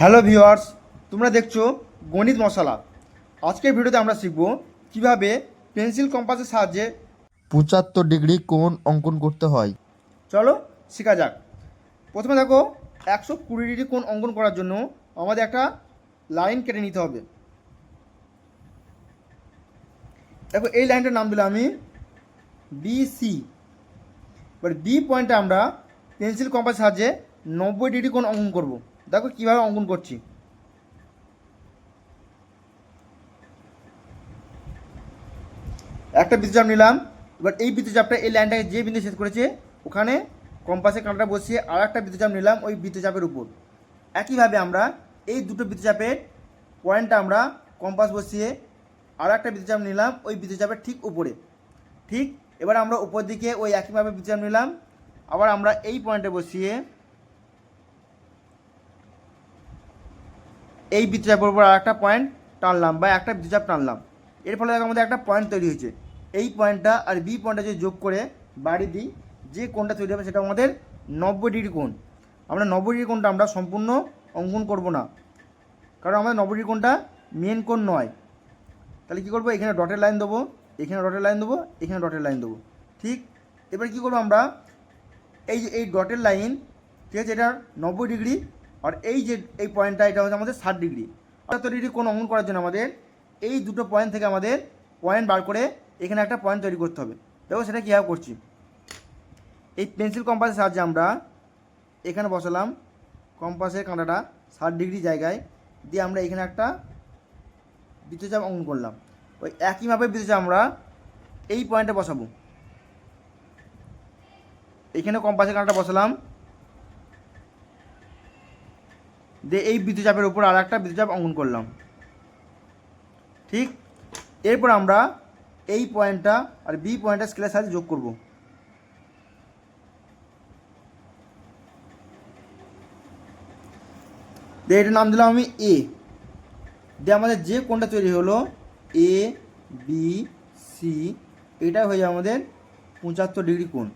Hello viewers, তোমরা দেখছো গণিত মশলা। আজকের ভিডিওতে আমরা শিখব কিভাবে পেন্সিল কম্পাসের সাহায্যে 75 ডিগ্রি কোণ অঙ্কন করতে হয়। চলো শেখা যাক। প্রথমে দেখো, 120 ডিগ্রি কোণ অঙ্কন করার জন্য আমাদের একটা লাইন কেটে নিতে হবে। দেখো, এই লাইনটার নাম দিলাম আমি বিসি। এবার বি পয়েন্টে আমরা পেন্সিল কম্পাসের সাহায্যে 90 ডিগ্রি কোণ অঙ্কন করব। দেখো কীভাবে অঙ্কন করছি। একটা বৃত্তচাপ নিলাম। এবার এই বৃত্তচাপটা এই লাইনটাকে যে বিন্দু ছেদ করেছে ওখানে কম্পাসের কাঁটাটা বসিয়ে আর একটা বৃত্তচাপ নিলাম ওই বৃত্তচাপের উপর। একইভাবে আমরা এই দুটো বৃত্তচাপের পয়েন্টটা আমরা কম্পাস বসিয়ে আর একটা বৃত্তচাপ নিলাম ওই বৃত্তচাপের ঠিক উপরে। ঠিক এবার আমরা উপর দিকে ওই একইভাবে বৃত্তচাপ নিলাম, আবার আমরা এই পয়েন্টে বসিয়ে এই বৃত্তচাপের উপর আর একটা পয়েন্ট টানলাম বা একটা বৃত্তচাপ টানলাম। এর ফলে আমাদের একটা পয়েন্ট তৈরি হয়েছে। এই পয়েন্টটা আর বি পয়েন্টটা যদি যোগ করে বাড়ি দিই, যে কোণটা তৈরি হবে সেটা আমাদের 90 ডিগ্রি কোণ। আমরা 90 ডিগ্রি কোণটা আমরা সম্পূর্ণ অঙ্কন করব না, কারণ আমাদের 90 ডিগ্রি কোণটা মেন কোণ নয়। তাহলে কী করবো, এখানে ডটের লাইন দেবো, এখানে ডটের লাইন দেবো, এখানে ডটের লাইন দেবো। ঠিক এবার কী করবো আমরা, এই ডটের লাইন, ঠিক আছে, এটা 90 ডিগ্রি, আর এই যে এই পয়েন্টটা এটা হচ্ছে আমাদের 60 ডিগ্রি। 75 ডিগ্রি কোণ অঙ্কন করার জন্য আমাদের এই দুটো পয়েন্ট থেকে আমাদের পয়েন্ট বার করে এখানে একটা পয়েন্ট তৈরি করতে হবে। দেখো সেটা কীভাবে করছি। এই পেন্সিল কম্পাসের সাহায্যে আমরা এখানে বসালাম কম্পাসের কাঁটাটা 60 ডিগ্রি জায়গায় দিয়ে আমরা এখানে একটা বৃত্তচাপ অঙ্কন করলাম। ওই একইভাবে বৃত্তচাপ আমরা এই পয়েন্টে বসাবো। এখানে কম্পাসের কাঁটাটা বসালাম, দিয়ে এই বৃত্তচাপের উপর আর একটা বৃত্তচাপ অঙ্কন করলাম। ঠিক এরপর আমরা এই পয়েন্টটা আর বি পয়েন্টটা স্কেলের সাথে যোগ করব। দিয়ে এটার নাম দিলাম আমি এ। দিয়ে আমাদের যে কোণটা তৈরি হলো এ বি সি, এটা হয়ে যাবে আমাদের 75 ডিগ্রি কোণ।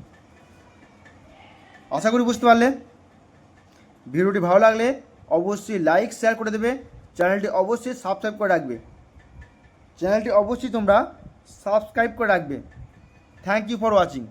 আশা করি বুঝতে পারলে। ভিডিওটি ভালো লাগলে অবশ্যই লাইক শেয়ার করে দেবে, চ্যানেলটি অবশ্যই সাবস্ক্রাইব করে রাখবে। চ্যানেলটি অবশ্যই তোমরা সাবস্ক্রাইব করে রাখবে। Thank you for watching.